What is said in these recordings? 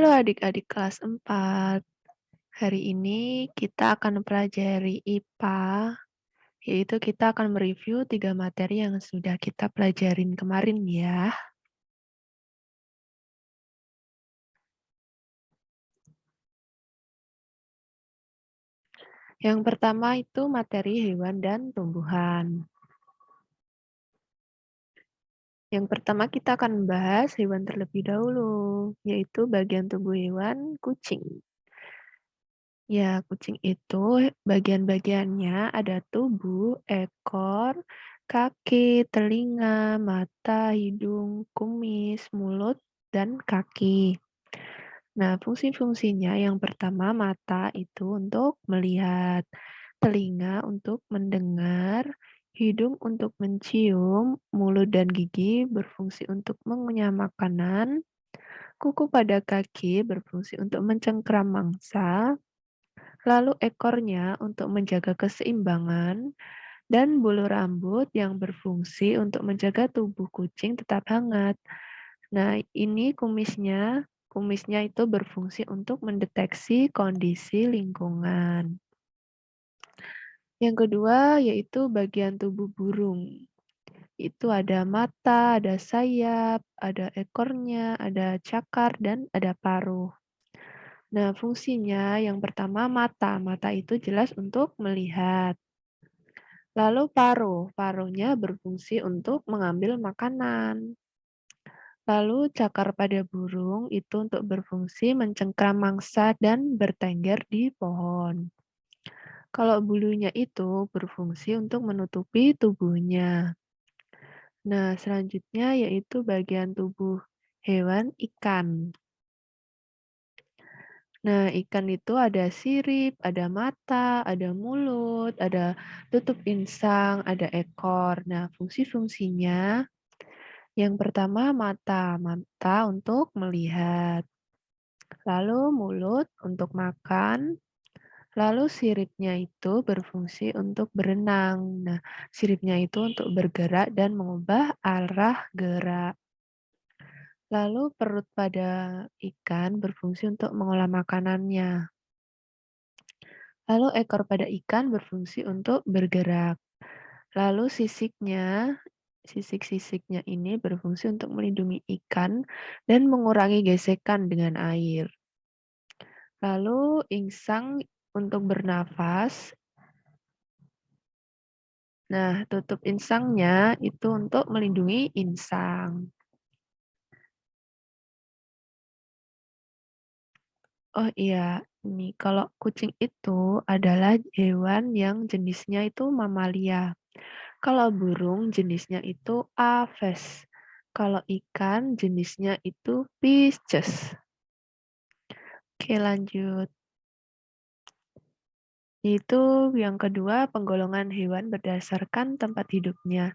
Halo adik-adik kelas 4. Hari ini kita akan mempelajari IPA, yaitu kita akan mereview 3 materi yang sudah kita pelajarin kemarin ya. Yang pertama itu materi hewan dan tumbuhan. Yang pertama kita akan membahas hewan terlebih dahulu, yaitu bagian tubuh hewan kucing. Ya, kucing itu bagian-bagiannya ada tubuh, ekor, kaki, telinga, mata, hidung, kumis, mulut, dan kaki. Nah, fungsi-fungsinya yang pertama mata itu untuk melihat, telinga untuk mendengar, hidung untuk mencium, mulut dan gigi berfungsi untuk mengunyah makanan, kuku pada kaki berfungsi untuk mencengkram mangsa, lalu ekornya untuk menjaga keseimbangan, dan bulu rambut yang berfungsi untuk menjaga tubuh kucing tetap hangat. Nah, ini kumisnya. Kumisnya itu berfungsi untuk mendeteksi kondisi lingkungan. Yang kedua yaitu bagian tubuh burung. Itu ada mata, ada sayap, ada ekornya, ada cakar, dan ada paruh. Nah, fungsinya yang pertama mata. Mata itu jelas untuk melihat. Lalu paruh. Paruhnya berfungsi untuk mengambil makanan. Lalu cakar pada burung itu untuk berfungsi mencengkram mangsa dan bertengger di pohon. Kalau bulunya itu berfungsi untuk menutupi tubuhnya. Nah, selanjutnya yaitu bagian tubuh hewan ikan. Nah, ikan itu ada sirip, ada mata, ada mulut, ada tutup insang, ada ekor. Nah, fungsi-fungsinya yang pertama mata. Mata untuk melihat. Lalu mulut untuk makan. Lalu siripnya itu berfungsi untuk berenang. Nah, siripnya itu untuk bergerak dan mengubah arah gerak. Lalu perut pada ikan berfungsi untuk mengolah makanannya. Lalu ekor pada ikan berfungsi untuk bergerak. Lalu sisik-sisiknya ini berfungsi untuk melindungi ikan dan mengurangi gesekan dengan air. Lalu insang untuk bernafas. Nah, tutup insangnya itu untuk melindungi insang. Oh iya, ini kalau kucing itu adalah hewan yang jenisnya itu mamalia. Kalau burung jenisnya itu aves. Kalau ikan jenisnya itu Pisces. Oke, lanjut. Yaitu yang kedua, penggolongan hewan berdasarkan tempat hidupnya.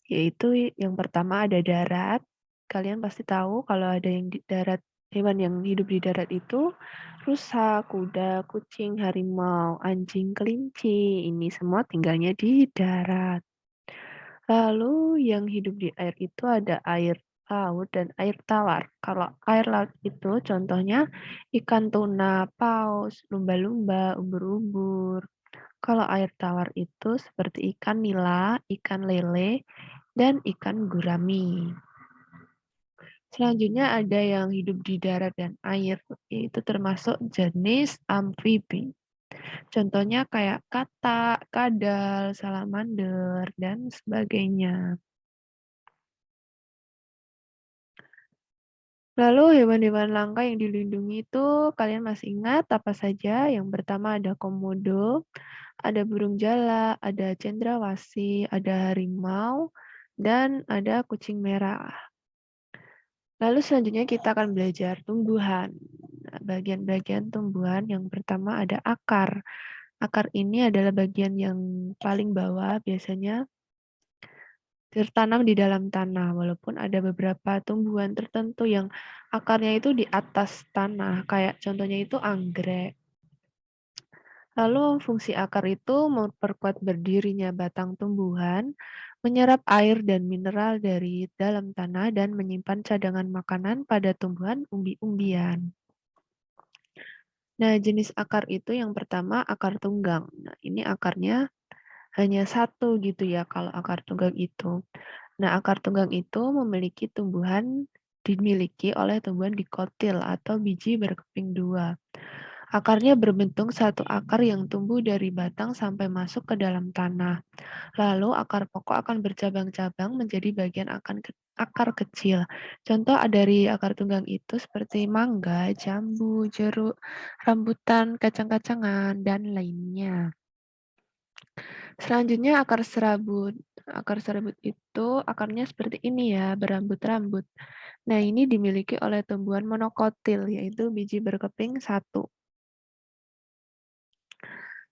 Yaitu yang pertama ada darat. Kalian pasti tahu kalau ada yang di darat, hewan yang hidup di darat itu rusa, kuda, kucing, harimau, anjing, kelinci. Ini semua tinggalnya di darat. Lalu yang hidup di air itu ada air laut dan air tawar. Kalau air laut itu contohnya ikan tuna, paus, lumba-lumba, ubur-ubur. Kalau air tawar itu seperti ikan nila, ikan lele, dan ikan gurami. Selanjutnya ada yang hidup di darat dan air, yaitu termasuk jenis amfibi. Contohnya kayak katak, kadal, salamander, dan sebagainya. Lalu hewan-hewan langka yang dilindungi itu kalian masih ingat apa saja? Yang pertama ada komodo, ada burung jala, ada cendrawasih, ada harimau, dan ada kucing merah. Lalu selanjutnya kita akan belajar tumbuhan. Nah, bagian-bagian tumbuhan yang pertama ada akar. Akar ini adalah bagian yang paling bawah biasanya tertanam di dalam tanah, walaupun ada beberapa tumbuhan tertentu yang akarnya itu di atas tanah, kayak contohnya itu anggrek. Lalu fungsi akar itu memperkuat berdirinya batang tumbuhan, menyerap air dan mineral dari dalam tanah, dan menyimpan cadangan makanan pada tumbuhan umbi-umbian. Nah, jenis akar itu yang pertama akar tunggang. Nah, ini akarnya hanya satu gitu ya kalau akar tunggang itu. Nah, akar tunggang itu dimiliki oleh tumbuhan dikotil atau biji berkeping dua. Akarnya berbentuk satu akar yang tumbuh dari batang sampai masuk ke dalam tanah. Lalu akar pokok akan bercabang-cabang menjadi bagian akar kecil. Contoh dari akar tunggang itu seperti mangga, jambu, jeruk, rambutan, kacang-kacangan, dan lainnya. Selanjutnya akar serabut. Akar serabut itu akarnya seperti ini ya, berambut-rambut. Nah, ini dimiliki oleh tumbuhan monokotil, yaitu biji berkeping satu.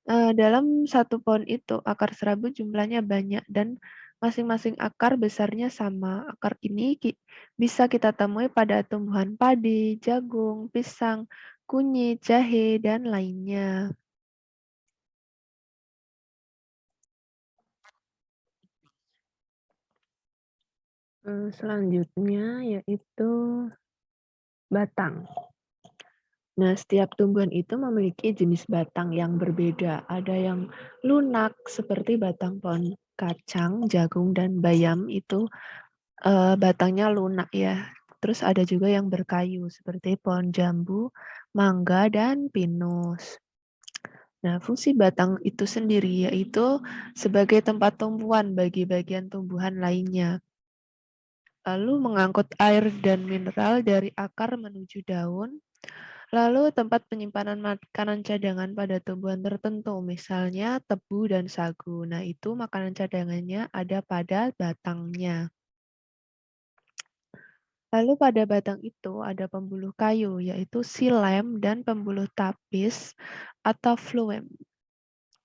Dalam satu pohon itu, akar serabut jumlahnya banyak dan masing-masing akar besarnya sama. Akar ini bisa kita temui pada tumbuhan padi, jagung, pisang, kunyit, jahe, dan lainnya. Selanjutnya yaitu batang. Nah, setiap tumbuhan itu memiliki jenis batang yang berbeda. Ada yang lunak seperti batang pohon kacang, jagung, dan bayam itu batangnya lunak ya. Terus ada juga yang berkayu seperti pohon jambu, mangga, dan pinus. Nah, fungsi batang itu sendiri yaitu sebagai tempat tumpuan bagi bagian tumbuhan lainnya. Lalu mengangkut air dan mineral dari akar menuju daun. Lalu tempat penyimpanan makanan cadangan pada tumbuhan tertentu, misalnya tebu dan sagu. Nah, itu makanan cadangannya ada pada batangnya. Lalu pada batang itu ada pembuluh kayu, yaitu silem dan pembuluh tapis atau fluem.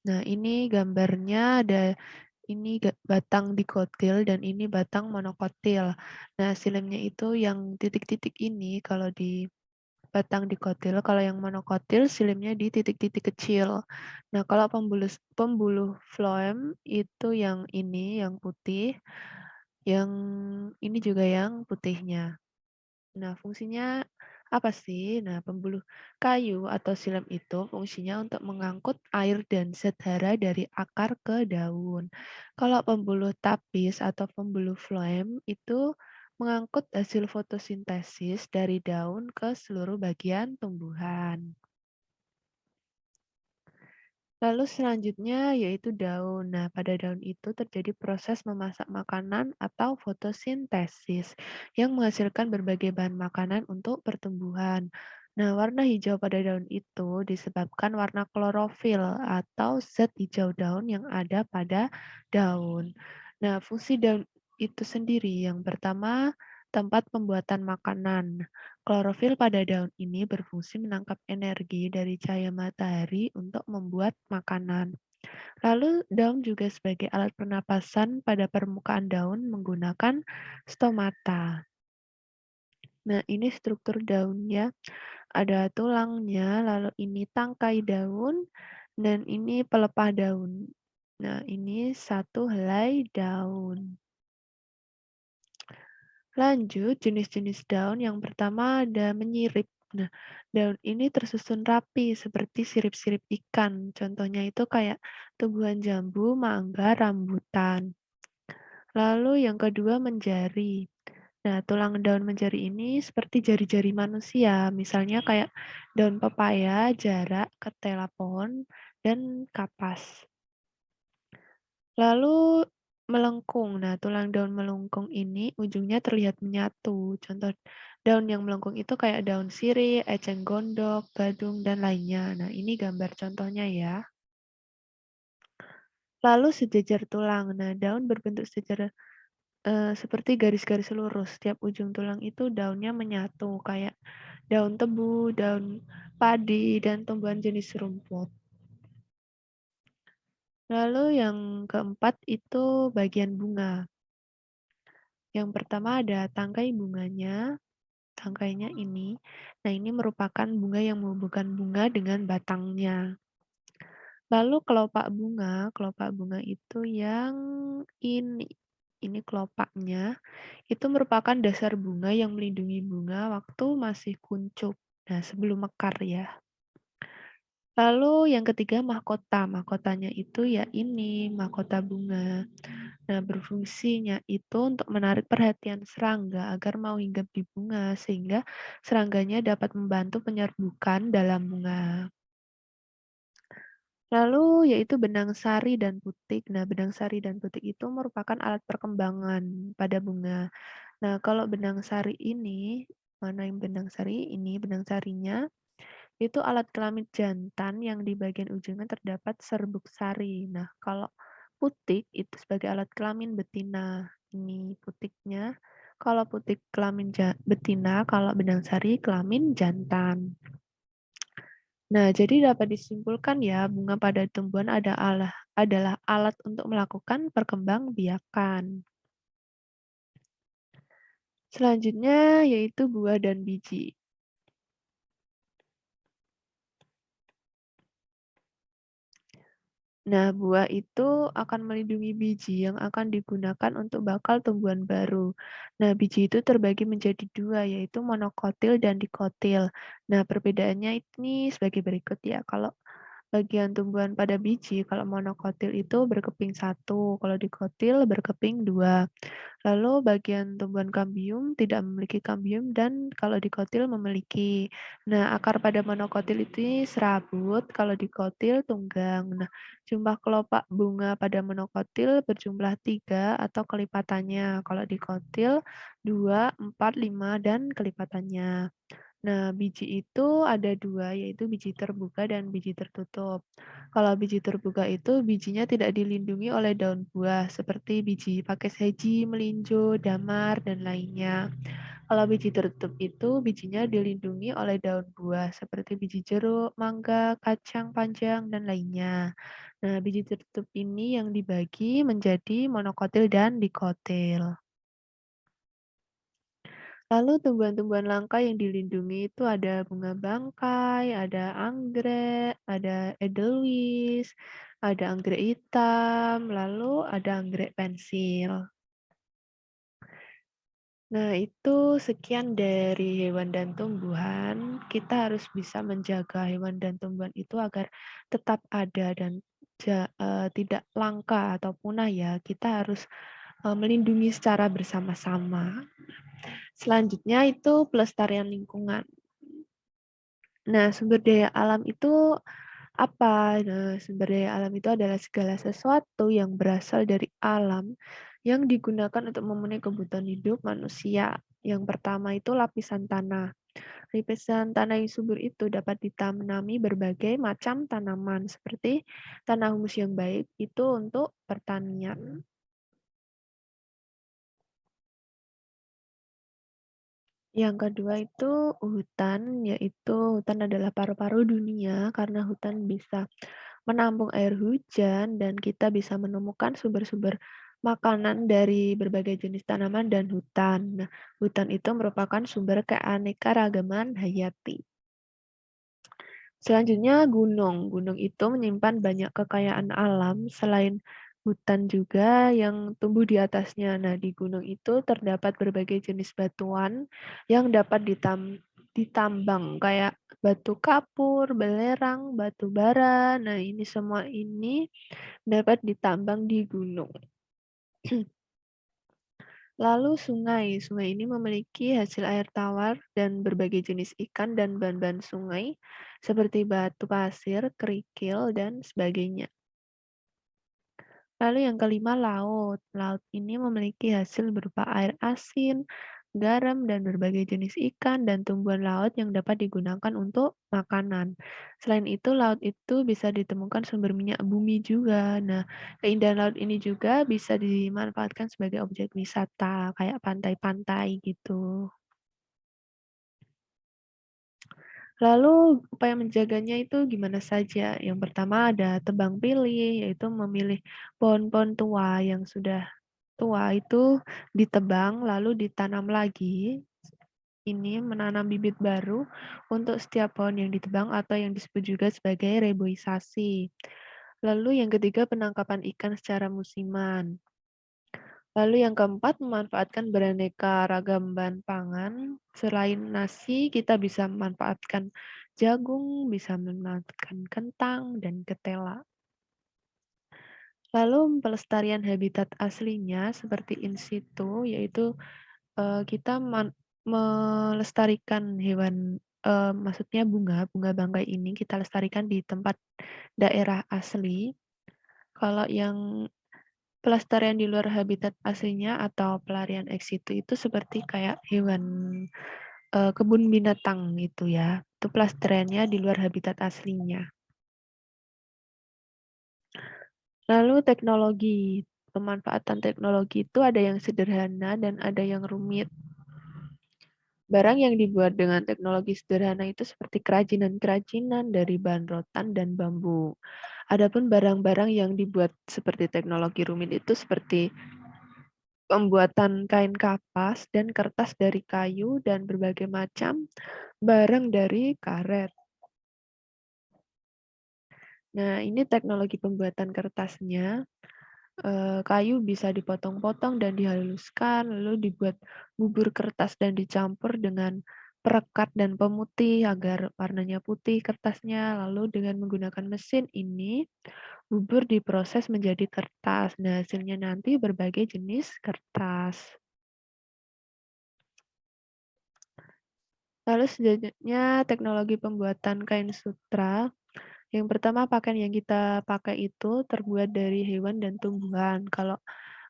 Nah, ini gambarnya ada ini batang dikotil dan ini batang monokotil. Nah, silemnya itu yang titik-titik ini kalau di batang dikotil, kalau yang monokotil silemnya di titik-titik kecil. Nah, kalau pembuluh pembuluh phloem itu yang ini, yang putih, yang ini juga yang putihnya. Nah, fungsinya apa sih? Nah, pembuluh kayu atau silem itu fungsinya untuk mengangkut air dan zat hara dari akar ke daun. Kalau pembuluh tapis atau pembuluh phloem itu mengangkut hasil fotosintesis dari daun ke seluruh bagian tumbuhan. Lalu selanjutnya yaitu daun. Nah, pada daun itu terjadi proses memasak makanan atau fotosintesis yang menghasilkan berbagai bahan makanan untuk pertumbuhan. Nah, warna hijau pada daun itu disebabkan warna klorofil atau zat hijau daun yang ada pada daun. Nah, fungsi daun itu sendiri yang pertama tempat pembuatan makanan. Klorofil pada daun ini berfungsi menangkap energi dari cahaya matahari untuk membuat makanan. Lalu daun juga sebagai alat pernapasan pada permukaan daun menggunakan stomata. Nah, ini struktur daunnya. Ada tulangnya, lalu ini tangkai daun, dan ini pelepah daun. Nah, ini satu helai daun. Lanjut, jenis-jenis daun yang pertama ada menyirip. Nah, daun ini tersusun rapi seperti sirip-sirip ikan. Contohnya itu kayak tumbuhan jambu, mangga, rambutan. Lalu yang kedua menjari. Nah, tulang daun menjari ini seperti jari-jari manusia. Misalnya kayak daun pepaya, jarak, ketela pohon, dan kapas. Lalu melengkung. Nah, tulang daun melengkung ini ujungnya terlihat menyatu. Contoh daun yang melengkung itu kayak daun sirih, eceng gondok, gadung, dan lainnya. Nah, ini gambar contohnya ya. Lalu sejajar tulang. Nah, daun berbentuk sejajar seperti garis-garis lurus. Setiap ujung tulang itu daunnya menyatu kayak daun tebu, daun padi, dan tumbuhan jenis rumput. Lalu yang keempat itu bagian bunga. Yang pertama ada tangkai bunganya, tangkainya ini. Nah, ini merupakan bunga yang membubuhkan bunga dengan batangnya. Lalu kelopak bunga itu yang ini. Ini kelopaknya. Itu merupakan dasar bunga yang melindungi bunga waktu masih kuncup. Nah, sebelum mekar ya. Lalu yang ketiga mahkota. Mahkotanya itu ya ini, mahkota bunga. Nah, berfungsinya itu untuk menarik perhatian serangga agar mau hinggap di bunga, sehingga serangganya dapat membantu penyerbukan dalam bunga. Lalu yaitu benang sari dan putik. Nah, benang sari dan putik itu merupakan alat perkembangan pada bunga. Nah, kalau benang sari ini, mana yang benang sari? Ini benang sarinya. Itu alat kelamin jantan yang di bagian ujungnya terdapat serbuk sari. Nah, kalau putik itu sebagai alat kelamin betina. Ini putiknya. Kalau putik kelamin betina, kalau benang sari kelamin jantan. Nah, jadi dapat disimpulkan ya, bunga pada tumbuhan adalah alat untuk melakukan perkembangbiakan. Selanjutnya yaitu buah dan biji. Nah, buah itu akan melindungi biji yang akan digunakan untuk bakal tumbuhan baru. Nah, biji itu terbagi menjadi dua, yaitu monokotil dan dikotil. Nah, perbedaannya ini sebagai berikut ya. Kalau bagian tumbuhan pada biji, kalau monokotil itu berkeping satu, kalau dikotil berkeping dua. Lalu bagian tumbuhan kambium tidak memiliki kambium dan kalau dikotil memiliki. Nah, akar pada monokotil itu serabut, kalau dikotil tunggang. Nah, jumlah kelopak bunga pada monokotil berjumlah 3 atau kelipatannya. Kalau dikotil 2, 4, 5, dan kelipatannya. Nah, biji itu ada dua, yaitu biji terbuka dan biji tertutup. Kalau biji terbuka itu bijinya tidak dilindungi oleh daun buah, seperti biji pakis heji, melinjo, damar, dan lainnya. Kalau biji tertutup itu bijinya dilindungi oleh daun buah, seperti biji jeruk, mangga, kacang panjang, dan lainnya. Nah, biji tertutup ini yang dibagi menjadi monokotil dan dikotil. Lalu tumbuhan-tumbuhan langka yang dilindungi itu ada bunga bangkai, ada anggrek, ada edelweiss, ada anggrek hitam, lalu ada anggrek pensil. Nah, itu sekian dari hewan dan tumbuhan. Kita harus bisa menjaga hewan dan tumbuhan itu agar tetap ada dan tidak langka atau punah ya. Kita harus melindungi secara bersama-sama. Selanjutnya itu pelestarian lingkungan. Nah, sumber daya alam itu apa? Nah, sumber daya alam itu adalah segala sesuatu yang berasal dari alam yang digunakan untuk memenuhi kebutuhan hidup manusia. Yang pertama itu lapisan tanah. Lapisan tanah yang subur itu dapat ditanami berbagai macam tanaman seperti tanah humus yang baik itu untuk pertanian. Yang kedua itu hutan, yaitu hutan adalah paru-paru dunia karena hutan bisa menampung air hujan dan kita bisa menemukan sumber-sumber makanan dari berbagai jenis tanaman dan hutan. Nah, hutan itu merupakan sumber keanekaragaman hayati. Selanjutnya gunung. Gunung itu menyimpan banyak kekayaan alam selain hutan juga yang tumbuh di atasnya. Nah, di gunung itu terdapat berbagai jenis batuan yang dapat ditambang kayak batu kapur, belerang, batu bara. Nah, ini semua ini dapat ditambang di gunung. Lalu sungai. Sungai ini memiliki hasil air tawar dan berbagai jenis ikan dan bahan-bahan sungai seperti batu pasir, kerikil, dan sebagainya. Lalu yang kelima laut. Laut ini memiliki hasil berupa air asin, garam, dan berbagai jenis ikan dan tumbuhan laut yang dapat digunakan untuk makanan. Selain itu, laut itu bisa ditemukan sumber minyak bumi juga. Nah, keindahan laut ini juga bisa dimanfaatkan sebagai objek wisata, kayak pantai-pantai gitu. Lalu upaya menjaganya itu gimana saja? Yang pertama ada tebang pilih, yaitu memilih pohon-pohon tua yang sudah tua itu ditebang lalu ditanam lagi. Ini menanam bibit baru untuk setiap pohon yang ditebang atau yang disebut juga sebagai reboisasi. Lalu yang ketiga penangkapan ikan secara musiman. Lalu yang keempat, memanfaatkan beraneka ragam bahan pangan. Selain nasi, kita bisa memanfaatkan jagung, bisa memanfaatkan kentang dan ketela. Lalu pelestarian habitat aslinya seperti in situ, yaitu kita melestarikan hewan, maksudnya bunga bangkai ini kita lestarikan di tempat daerah asli. Kalau yang pelestarian di luar habitat aslinya atau pelarian ex situ itu seperti kayak hewan, kebun binatang gitu ya, itu pelestariannya di luar habitat aslinya. Lalu teknologi, pemanfaatan teknologi itu ada yang sederhana dan ada yang rumit. Barang yang dibuat dengan teknologi sederhana itu seperti kerajinan-kerajinan dari bahan rotan dan bambu. Adapun barang-barang yang dibuat seperti teknologi rumit itu seperti pembuatan kain kapas dan kertas dari kayu dan berbagai macam barang dari karet. Nah, ini teknologi pembuatan kertasnya. Kayu bisa dipotong-potong dan dihaluskan, lalu dibuat bubur kertas dan dicampur dengan perekat dan pemutih agar warnanya putih kertasnya. Lalu dengan menggunakan mesin ini, bubur diproses menjadi kertas. Nah, hasilnya nanti berbagai jenis kertas. Lalu selanjutnya teknologi pembuatan kain sutra. Yang pertama pakaian yang kita pakai itu terbuat dari hewan dan tumbuhan. Kalau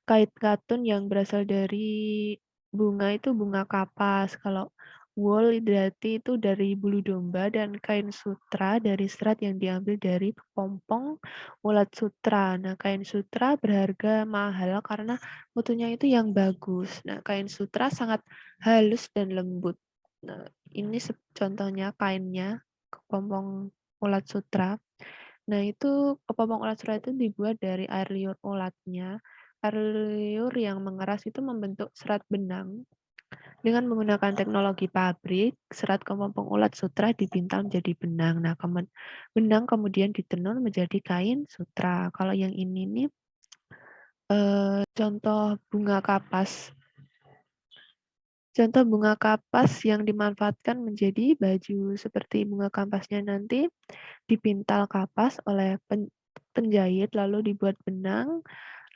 kain katun yang berasal dari bunga itu bunga kapas, kalau wool berarti itu dari bulu domba dan kain sutra dari serat yang diambil dari kepompong ulat sutra. Nah, kain sutra berharga mahal karena mutunya itu yang bagus. Nah, kain sutra sangat halus dan lembut. Nah, ini contohnya kainnya, kepompong ulat sutra. Nah, itu kepompong ulat sutra itu dibuat dari air liur ulatnya. Air liur yang mengeras itu membentuk serat benang. Dengan menggunakan teknologi pabrik, serat kepompong ulat sutra dipintal menjadi benang. Nah, benang kemudian ditenun menjadi kain sutra. Kalau yang ini nih contoh bunga kapas. Contoh bunga kapas yang dimanfaatkan menjadi baju. Seperti bunga kapasnya nanti dipintal kapas oleh penjahit lalu dibuat benang.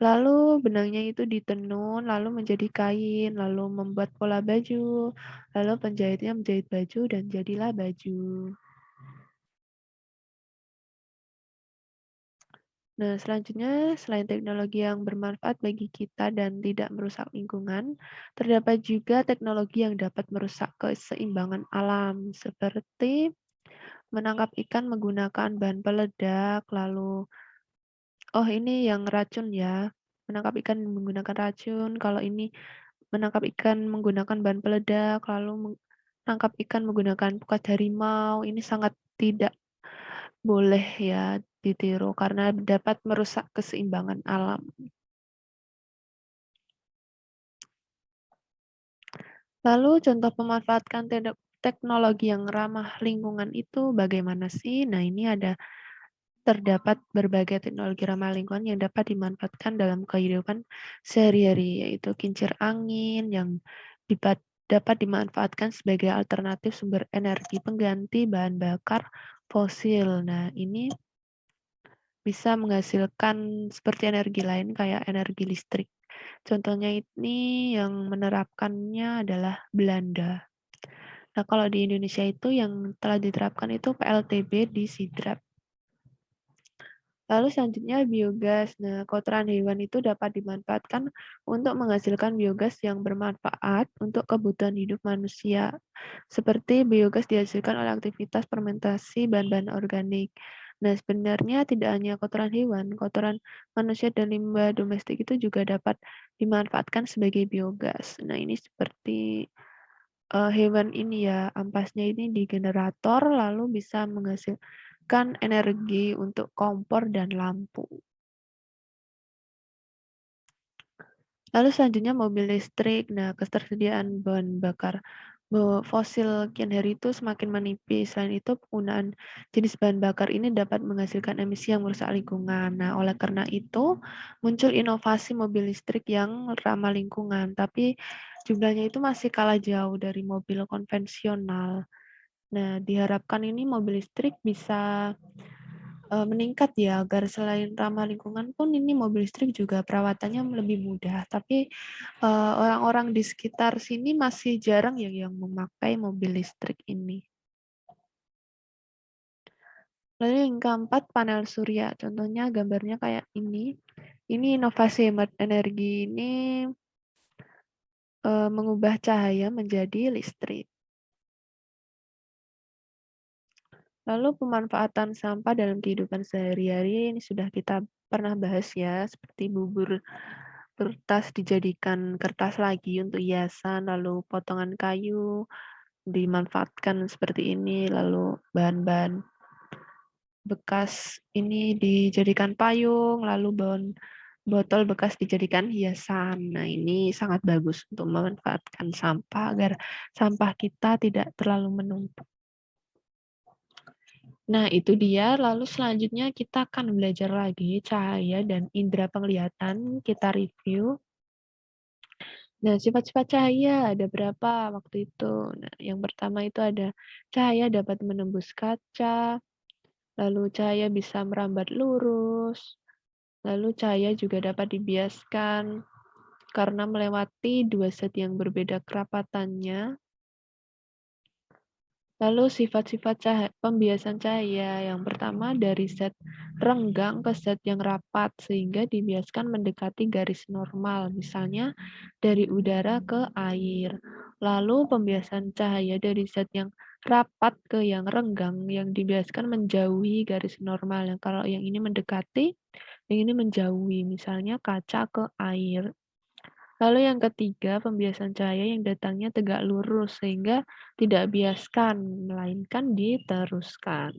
Lalu benangnya itu ditenun, lalu menjadi kain, lalu membuat pola baju, lalu penjahitnya menjahit baju dan jadilah baju. Nah, selanjutnya selain teknologi yang bermanfaat bagi kita dan tidak merusak lingkungan, terdapat juga teknologi yang dapat merusak keseimbangan alam, seperti menangkap ikan menggunakan bahan peledak, lalu ini yang racun ya, menangkap ikan menggunakan racun, kalau ini menangkap ikan menggunakan bahan peledak, lalu menangkap ikan menggunakan pukat harimau, ini sangat tidak boleh ya ditiru karena dapat merusak keseimbangan alam. Lalu contoh pemanfaatkan teknologi yang ramah lingkungan itu bagaimana sih? Nah, ini terdapat berbagai teknologi ramah lingkungan yang dapat dimanfaatkan dalam kehidupan sehari-hari, yaitu kincir angin yang dapat dimanfaatkan sebagai alternatif sumber energi pengganti bahan bakar fosil. Nah, ini bisa menghasilkan seperti energi lain kayak energi listrik. Contohnya ini yang menerapkannya adalah Belanda. Nah, kalau di Indonesia itu yang telah diterapkan itu PLTB di Sidrap. Lalu selanjutnya biogas. Nah, kotoran hewan itu dapat dimanfaatkan untuk menghasilkan biogas yang bermanfaat untuk kebutuhan hidup manusia. Seperti biogas dihasilkan oleh aktivitas fermentasi bahan-bahan organik. Nah, sebenarnya tidak hanya kotoran hewan, kotoran manusia dan limbah domestik itu juga dapat dimanfaatkan sebagai biogas. Nah, ini seperti hewan ini ya, ampasnya ini di generator lalu bisa menghasilkan energi untuk kompor dan lampu. Lalu selanjutnya mobil listrik. Nah, ketersediaan bahan bakar fosil kian hari itu semakin menipis. Selain itu, penggunaan jenis bahan bakar ini dapat menghasilkan emisi yang merusak lingkungan. Nah, oleh karena itu, muncul inovasi mobil listrik yang ramah lingkungan, tapi jumlahnya itu masih kalah jauh dari mobil konvensional. Nah, diharapkan ini mobil listrik bisa meningkat ya, agar selain ramah lingkungan pun ini mobil listrik juga perawatannya lebih mudah. Tapi orang-orang di sekitar sini masih jarang ya yang memakai mobil listrik ini. Lalu yang keempat, panel surya. Contohnya gambarnya kayak ini. Ini inovasi hemat energi ini mengubah cahaya menjadi listrik. Lalu pemanfaatan sampah dalam kehidupan sehari-hari ini sudah kita pernah bahas ya, seperti bubur kertas dijadikan kertas lagi untuk hiasan, lalu potongan kayu dimanfaatkan seperti ini, lalu bahan-bahan bekas ini dijadikan payung, lalu botol bekas dijadikan hiasan. Nah, ini sangat bagus untuk memanfaatkan sampah agar sampah kita tidak terlalu menumpuk. Nah, itu dia. Lalu selanjutnya kita akan belajar lagi cahaya dan indera penglihatan. Kita review. Nah, sifat-sifat cahaya ada berapa waktu itu? Nah, yang pertama itu ada cahaya dapat menembus kaca, lalu cahaya bisa merambat lurus, lalu cahaya juga dapat dibiaskan karena melewati dua zat yang berbeda kerapatannya. Lalu sifat-sifat pembiasan cahaya yang pertama dari zat renggang ke zat yang rapat sehingga dibiaskan mendekati garis normal, misalnya dari udara ke air. Lalu pembiasan cahaya dari zat yang rapat ke yang renggang yang dibiaskan menjauhi garis normal. Yang kalau yang ini mendekati, yang ini menjauhi, misalnya kaca ke air. Lalu yang ketiga, pembiasan cahaya yang datangnya tegak lurus sehingga tidak biaskan, melainkan diteruskan.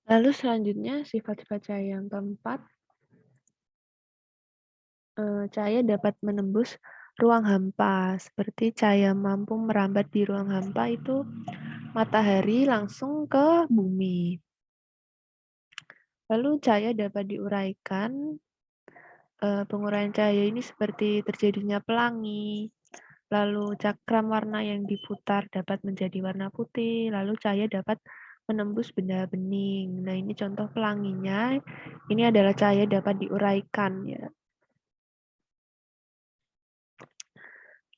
Lalu selanjutnya sifat-sifat cahaya yang keempat, cahaya dapat menembus ruang hampa, seperti cahaya mampu merambat di ruang hampa itu matahari langsung ke bumi. Lalu cahaya dapat diuraikan, penguraian cahaya ini seperti terjadinya pelangi, lalu cakram warna yang diputar dapat menjadi warna putih, lalu cahaya dapat menembus benda bening. Nah, ini contoh pelanginya. Ini adalah cahaya dapat diuraikan ya.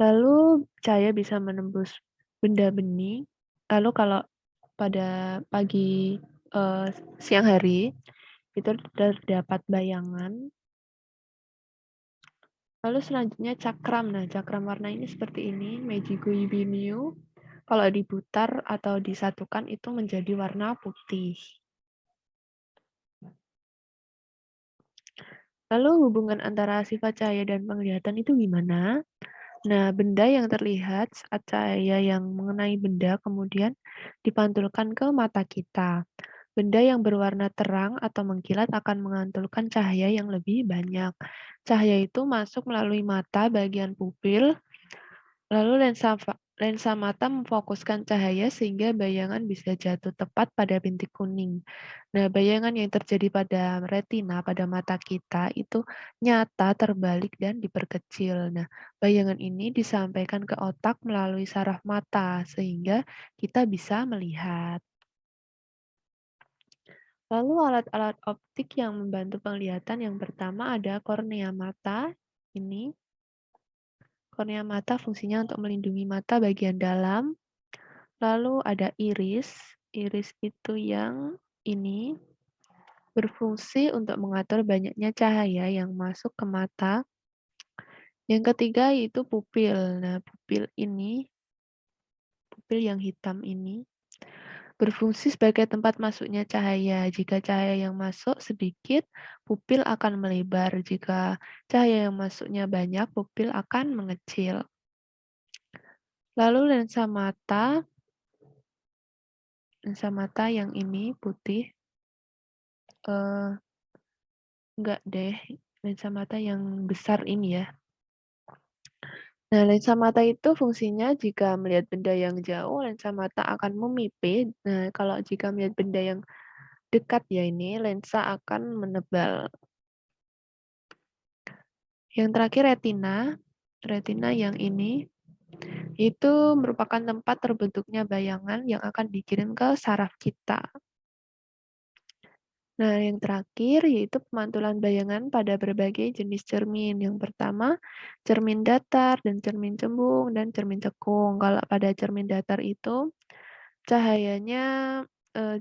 Lalu cahaya bisa menembus benda bening. Lalu kalau pada pagi siang hari itu terdapat bayangan. Lalu selanjutnya cakram. Nah, cakram warna ini seperti ini, Mejigo Ibimiu. Kalau diputar atau disatukan itu menjadi warna putih. Lalu hubungan antara sifat cahaya dan penglihatan itu gimana? Nah, benda yang terlihat saat cahaya yang mengenai benda kemudian dipantulkan ke mata kita. Benda yang berwarna terang atau mengkilat akan mengantulkan cahaya yang lebih banyak. Cahaya itu masuk melalui mata bagian pupil. Lalu lensa mata memfokuskan cahaya sehingga bayangan bisa jatuh tepat pada bintik kuning. Nah, bayangan yang terjadi pada retina, pada mata kita itu nyata, terbalik, dan diperkecil. Nah, bayangan ini disampaikan ke otak melalui saraf mata sehingga kita bisa melihat. Lalu alat-alat optik yang membantu penglihatan yang pertama ada kornea mata. Ini kornea mata fungsinya untuk melindungi mata bagian dalam. Lalu ada iris. Iris itu yang ini berfungsi untuk mengatur banyaknya cahaya yang masuk ke mata. Yang ketiga yaitu pupil. Nah, pupil yang hitam ini berfungsi sebagai tempat masuknya cahaya. Jika cahaya yang masuk sedikit, pupil akan melebar. Jika cahaya yang masuknya banyak, pupil akan mengecil. Lalu lensa mata yang ini putih, enggak deh, lensa mata yang besar ini ya. Nah, lensa mata itu fungsinya jika melihat benda yang jauh, lensa mata akan memipit. Nah, kalau jika melihat benda yang dekat ya ini, lensa akan menebal. Yang terakhir retina. Retina yang ini Itu merupakan tempat terbentuknya bayangan yang akan dikirim ke saraf kita. Nah, yang terakhir yaitu pemantulan bayangan pada berbagai jenis cermin. Yang pertama, cermin datar dan cermin cembung dan cermin cekung. Kalau pada cermin datar itu cahayanya,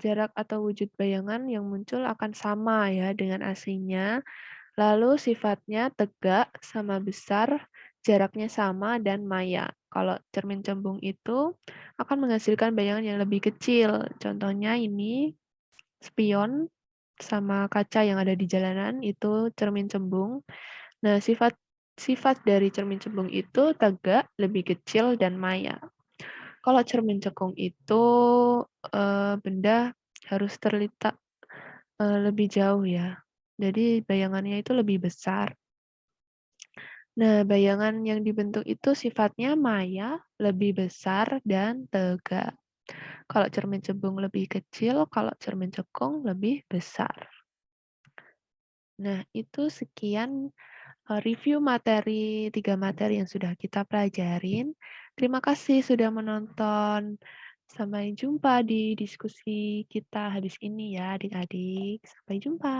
jarak atau wujud bayangan yang muncul akan sama ya dengan aslinya, lalu sifatnya tegak, sama besar, jaraknya sama, dan maya. Kalau cermin cembung itu akan menghasilkan bayangan yang lebih kecil. Contohnya ini spion sama kaca yang ada di jalanan itu cermin cembung. Nah, sifat sifat dari cermin cembung itu tegak, lebih kecil, dan maya. Kalau cermin cekung itu, benda harus terletak, lebih jauh ya. Jadi bayangannya itu lebih besar. Nah, bayangan yang dibentuk itu sifatnya maya, lebih besar, dan tegak. Kalau cermin cembung lebih kecil, kalau cermin cekung lebih besar. Nah, itu sekian review materi 3 materi yang sudah kita pelajarin. Terima kasih sudah menonton. Sampai jumpa di diskusi kita habis ini ya, adik-adik. Sampai jumpa.